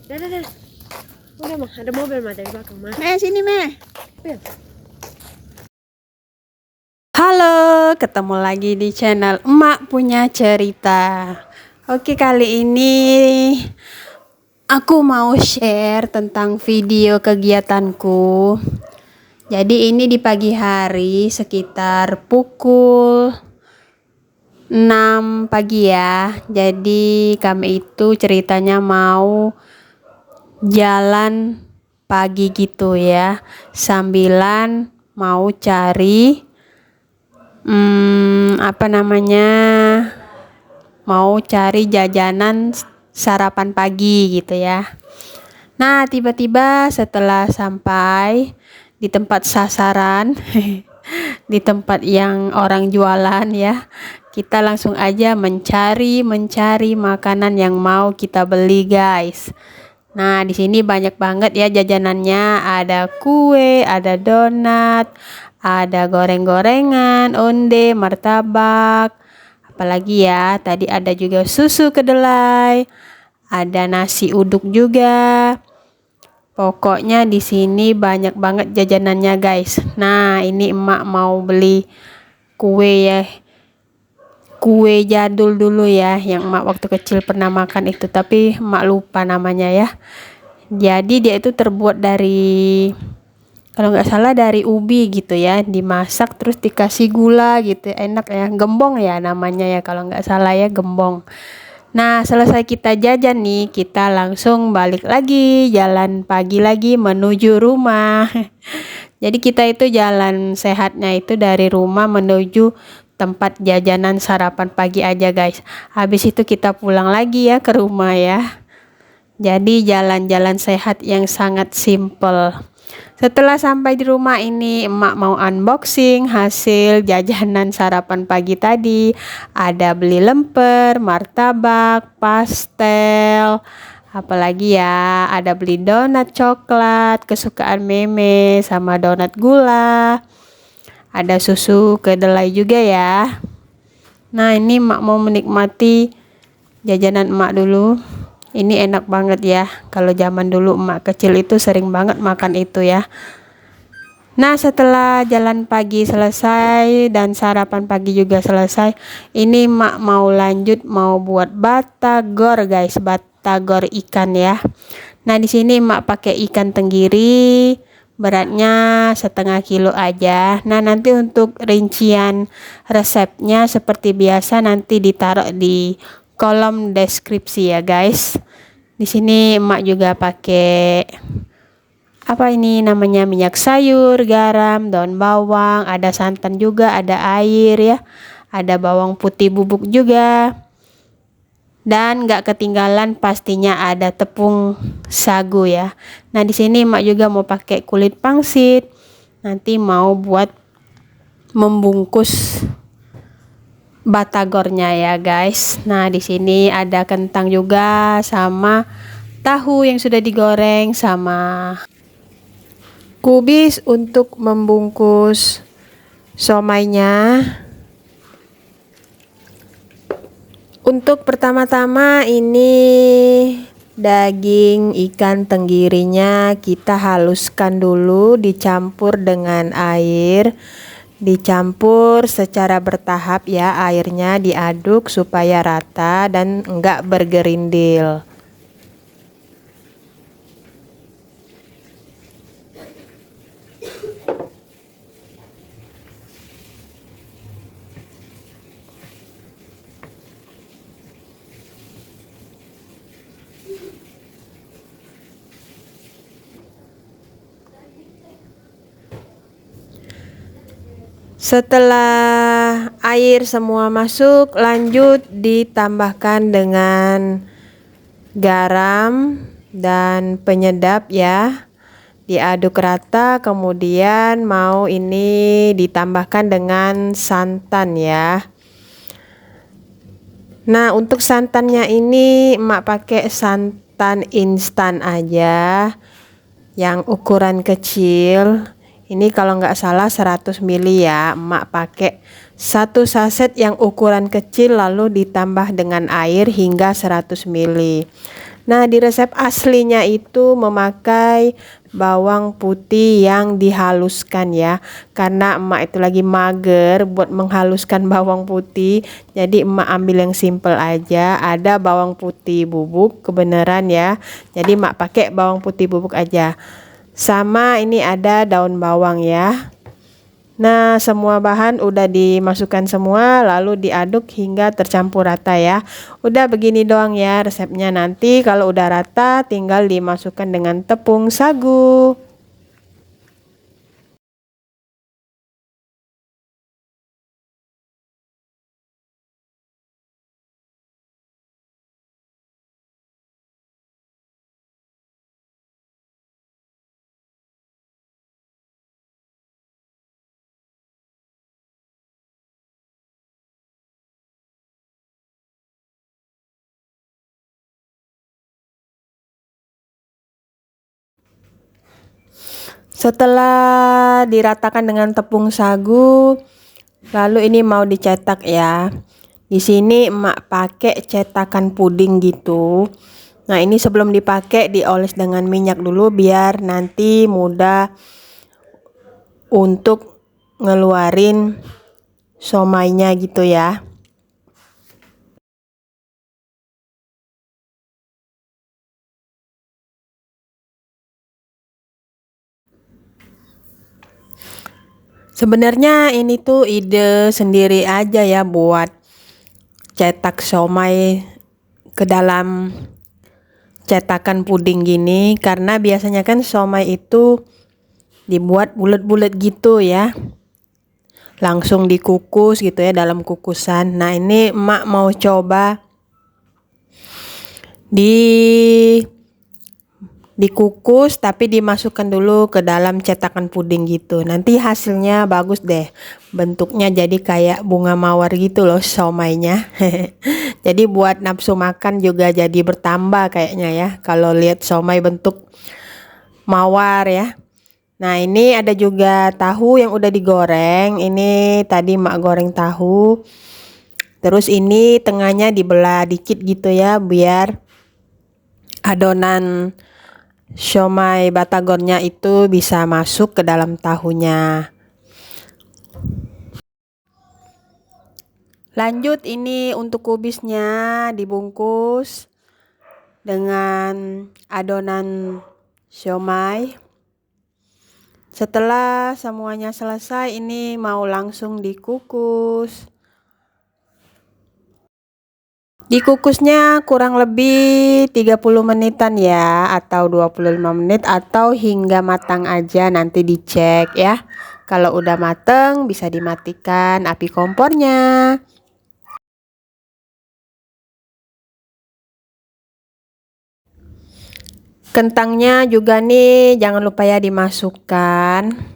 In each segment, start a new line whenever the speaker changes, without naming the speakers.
Dah. Udah mah, ada mobil mah dari belakang mah.
Sini Meh.
Iya.
Halo, ketemu lagi di channel Emak Punya Cerita. Oke, kali ini aku mau share tentang video kegiatanku. Jadi ini di pagi hari sekitar pukul 6 pagi ya. Jadi kami itu ceritanya mau jalan pagi gitu ya, sambilan mau cari mau cari jajanan sarapan pagi gitu ya. Nah, tiba-tiba setelah sampai di tempat sasaran di tempat yang orang jualan ya, kita langsung aja mencari makanan yang mau kita beli, guys. Nah, di sini banyak banget ya jajanannya. Ada kue, ada donat, ada goreng-gorengan, onde, martabak. Apalagi ya, tadi ada juga susu kedelai, ada nasi uduk juga. Pokoknya di sini banyak banget jajanannya, guys. Nah, ini emak mau beli kue ya. Kue jadul dulu ya, yang emak waktu kecil pernah makan itu, tapi emak lupa namanya ya. Jadi dia itu terbuat dari, kalau nggak salah dari ubi gitu ya, dimasak terus dikasih gula gitu, enak ya, gembong ya namanya ya kalau nggak salah ya, gembong. Nah, selesai kita jajan nih, kita langsung balik lagi, jalan pagi lagi menuju rumah. Jadi kita itu jalan sehatnya itu dari rumah menuju tempat jajanan sarapan pagi aja, guys. Habis itu kita pulang lagi ya ke rumah ya. Jadi jalan-jalan sehat yang sangat simple. Setelah sampai di rumah ini, emak mau unboxing hasil jajanan sarapan pagi tadi. Ada beli lemper, martabak, pastel, apalagi ya, ada beli donat coklat kesukaan Meme sama donat gula. Ada susu kedelai juga ya. Nah, ini emak mau menikmati jajanan emak dulu. Ini enak banget ya. Kalau zaman dulu emak kecil itu sering banget makan itu ya. Nah, setelah jalan pagi selesai dan sarapan pagi juga selesai, ini emak mau lanjut mau buat batagor, guys. Batagor ikan ya. Nah, di sini emak pakai ikan tenggiri, beratnya setengah kilo aja. Nah, nanti untuk rincian resepnya seperti biasa nanti ditaruh di kolom deskripsi ya, guys. Di sini emak juga pakai apa ini namanya, minyak sayur, garam, daun bawang, ada santan juga, ada air ya, ada bawang putih bubuk juga. Dan nggak ketinggalan pastinya ada tepung sagu ya. Nah, di sini emak juga mau pakai kulit pangsit. Nanti mau buat membungkus batagornya ya, guys. Nah, di sini ada kentang juga sama tahu yang sudah digoreng sama kubis untuk membungkus somainya. Untuk pertama-tama ini daging ikan tenggirinya kita haluskan dulu, dicampur dengan air, dicampur secara bertahap ya, airnya diaduk supaya rata dan enggak bergerindil. Setelah air semua masuk, lanjut ditambahkan dengan garam dan penyedap ya. Diaduk rata, kemudian mau ini ditambahkan dengan santan ya. Nah, untuk santannya ini emak pakai santan instan aja yang ukuran kecil. Ini kalau nggak salah 100 ml ya, emak pakai 1 saset yang ukuran kecil lalu ditambah dengan air hingga 100 ml. Nah, di resep aslinya itu memakai bawang putih yang dihaluskan ya. Karena emak itu lagi mager buat menghaluskan bawang putih, jadi emak ambil yang simple aja. Ada bawang putih bubuk kebenaran ya. Jadi emak pakai bawang putih bubuk aja. Sama ini ada daun bawang ya. Nah, semua bahan udah dimasukkan semua, lalu diaduk hingga tercampur rata ya. Udah begini doang ya resepnya. Nanti kalau udah rata tinggal dimasukkan dengan tepung sagu. Setelah diratakan dengan tepung sagu, lalu ini mau dicetak ya. Di sini emak pakai cetakan puding gitu. Nah, ini sebelum dipakai dioles dengan minyak dulu biar nanti mudah untuk ngeluarin somainya gitu ya. Sebenarnya ini tuh ide sendiri aja ya buat cetak somai ke dalam cetakan puding gini, karena biasanya kan somai itu dibuat bulat-bulat gitu ya, langsung dikukus gitu ya dalam kukusan. Nah, ini emak mau coba dikukus tapi dimasukkan dulu ke dalam cetakan puding gitu. Nanti hasilnya bagus deh, bentuknya jadi kayak bunga mawar gitu loh somainya. Jadi buat nafsu makan juga jadi bertambah kayaknya ya kalau lihat somai bentuk mawar ya. Nah, ini ada juga tahu yang udah digoreng. Ini tadi mak goreng tahu, terus ini tengahnya dibelah dikit gitu ya biar adonan siomay batagornya itu bisa masuk ke dalam tahunya. Lanjut, ini untuk kubisnya dibungkus dengan adonan siomay. Setelah semuanya selesai, ini mau langsung dikukus. Dikukusnya kurang lebih 30 menitan ya, atau 25 menit, atau hingga matang aja, nanti dicek ya. Kalau udah mateng bisa dimatikan api kompornya. Kentangnya juga nih jangan lupa ya dimasukkan.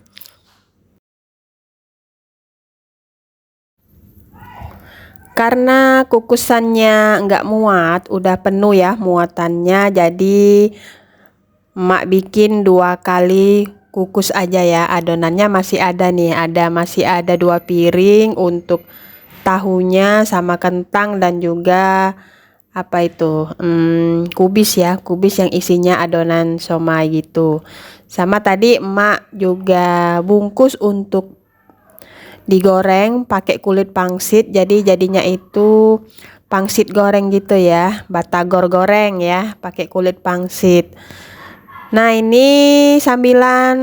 Karena kukusannya nggak muat, udah penuh ya muatannya, jadi emak bikin 2 kali kukus aja ya. Adonannya masih ada nih, masih ada 2 piring untuk tahunya sama kentang dan juga apa itu kubis ya, kubis yang isinya adonan somai gitu. Sama tadi emak juga bungkus untuk digoreng pakai kulit pangsit, jadi jadinya itu pangsit goreng gitu ya, batagor goreng ya pakai kulit pangsit. Nah, ini sambilan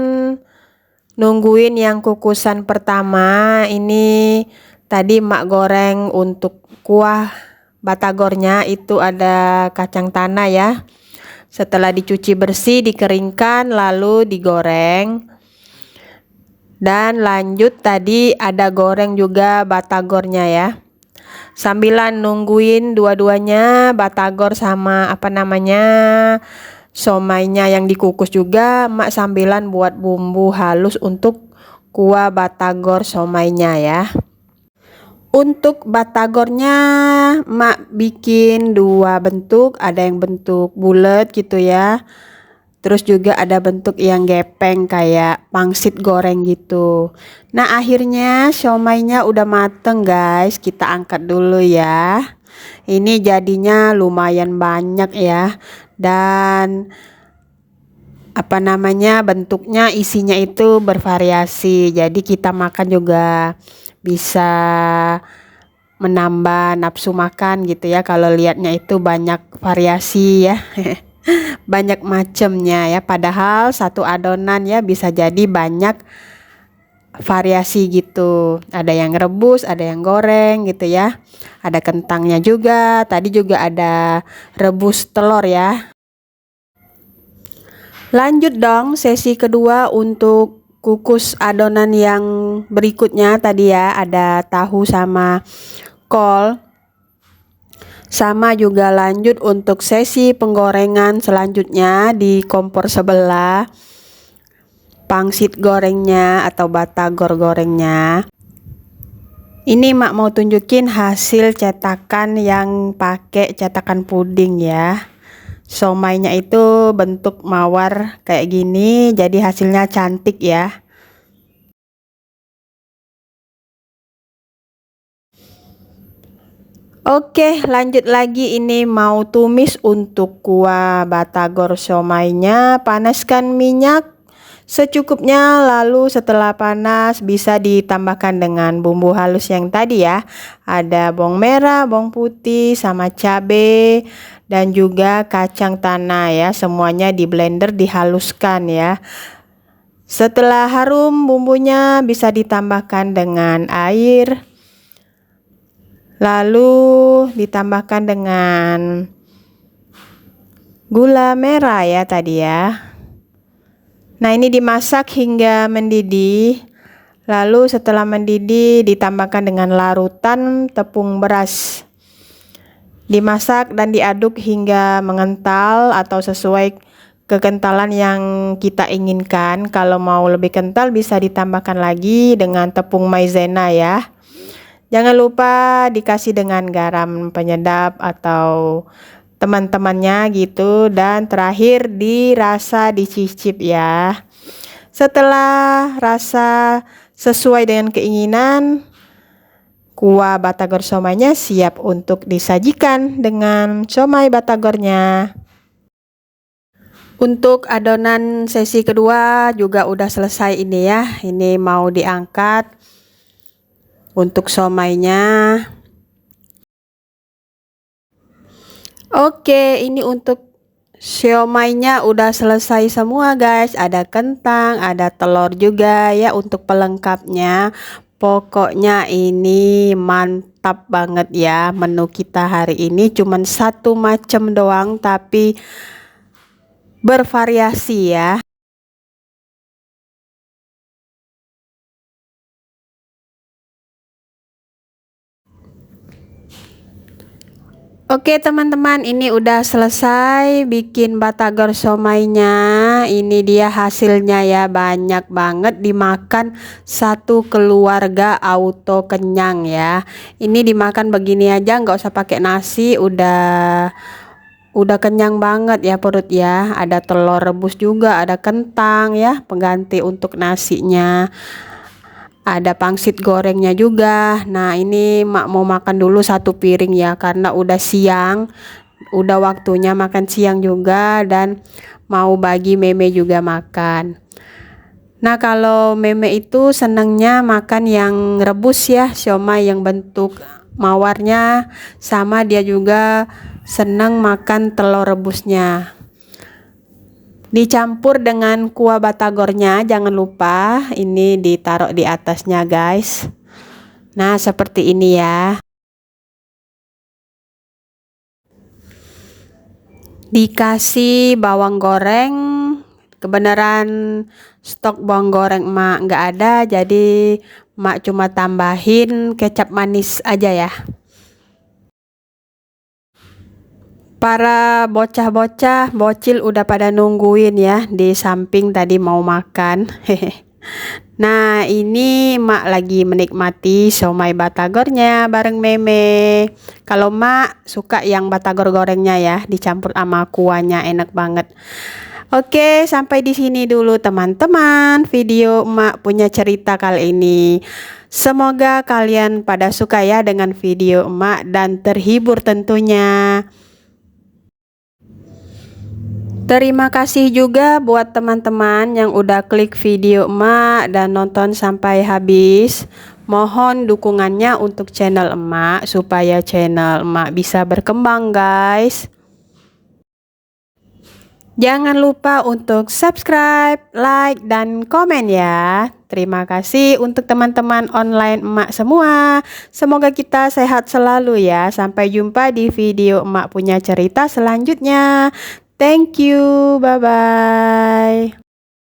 nungguin yang kukusan pertama, ini tadi emak goreng untuk kuah batagornya itu ada kacang tanah ya. Setelah dicuci bersih, dikeringkan, lalu digoreng. Dan lanjut tadi ada goreng juga batagornya ya. Sambilan nungguin dua-duanya, batagor sama apa namanya somainya yang dikukus juga, emak sambilan buat bumbu halus untuk kuah batagor somainya ya. Untuk batagornya emak bikin 2 bentuk, ada yang bentuk bulat gitu ya, terus juga ada bentuk yang gepeng kayak pangsit goreng gitu. Nah, akhirnya siomaynya udah mateng guys, kita angkat dulu ya. Ini jadinya lumayan banyak ya. dan apa namanya, bentuknya, isinya itu bervariasi. Jadi kita makan juga bisa menambah nafsu makan gitu ya, kalau lihatnya itu banyak variasi ya. Banyak macamnya ya, padahal satu adonan ya bisa jadi banyak variasi gitu. Ada yang rebus, ada yang goreng gitu ya. Ada kentangnya juga. Tadi juga ada rebus telur ya. Lanjut dong sesi kedua untuk kukus adonan yang berikutnya. Tadi ya ada tahu sama kol. Sama juga lanjut untuk sesi penggorengan selanjutnya di kompor sebelah. Pangsit gorengnya atau batagor gorengnya. Ini mak mau tunjukin hasil cetakan yang pakai cetakan puding ya. Somainya itu bentuk mawar kayak gini, jadi hasilnya cantik ya. Oke, lanjut lagi, ini mau tumis untuk kuah batagor somainya. Panaskan minyak secukupnya, lalu setelah panas bisa ditambahkan dengan bumbu halus yang tadi ya. Ada bawang merah, bawang putih, sama cabai dan juga kacang tanah ya. Semuanya di blender dihaluskan ya. Setelah harum bumbunya bisa ditambahkan dengan air. Lalu ditambahkan dengan gula merah ya tadi ya. Nah, ini dimasak hingga mendidih. Lalu setelah mendidih ditambahkan dengan larutan tepung beras. Dimasak dan diaduk hingga mengental atau sesuai kekentalan yang kita inginkan. Kalau mau lebih kental bisa ditambahkan lagi dengan tepung maizena ya. Jangan lupa dikasih dengan garam penyedap atau teman-temannya gitu, dan terakhir dirasa, dicicip ya. Setelah rasa sesuai dengan keinginan, kuah batagor somainya siap untuk disajikan dengan somai batagornya. Untuk adonan sesi kedua juga udah selesai ini ya. Ini mau diangkat untuk somainya. Oke, ini untuk siomainya udah selesai semua guys. Ada kentang, ada telur juga ya untuk pelengkapnya. Pokoknya ini mantap banget ya. Menu kita hari ini cuman satu macam doang tapi bervariasi ya. Oke teman-teman, ini udah selesai bikin batagor somainya. Ini dia hasilnya ya, banyak banget, dimakan satu keluarga auto kenyang ya. Ini dimakan begini aja, nggak usah pakai nasi, udah kenyang banget ya perut ya. Ada telur rebus juga, ada kentang ya pengganti untuk nasinya. Ada pangsit gorengnya juga. Nah, ini mak mau makan dulu satu piring ya, karena udah siang, udah waktunya makan siang juga, dan mau bagi meme juga makan. Nah, kalau meme itu senangnya makan yang rebus ya, siomay yang bentuk mawarnya, sama dia juga senang makan telur rebusnya. Dicampur dengan kuah batagornya, jangan lupa ini ditaruh di atasnya guys. Nah, seperti ini ya. Dikasih bawang goreng. Kebenaran stok bawang goreng mak nggak ada, jadi mak cuma tambahin kecap manis aja ya. Para bocah-bocah bocil udah pada nungguin ya di samping tadi mau makan. Nah, ini mak lagi menikmati somai batagornya bareng meme. Kalau mak suka yang batagor gorengnya ya, dicampur sama kuahnya, enak banget. Oke, sampai di sini dulu teman-teman video mak punya cerita kali ini. Semoga kalian pada suka ya dengan video emak dan terhibur tentunya. Terima kasih juga buat teman-teman yang udah klik video emak dan nonton sampai habis. Mohon dukungannya untuk channel emak supaya channel emak bisa berkembang, guys. Jangan lupa untuk subscribe, like, dan komen ya. Terima kasih untuk teman-teman online emak semua. Semoga kita sehat selalu ya. Sampai jumpa di video emak punya cerita selanjutnya. Thank you, bye-bye.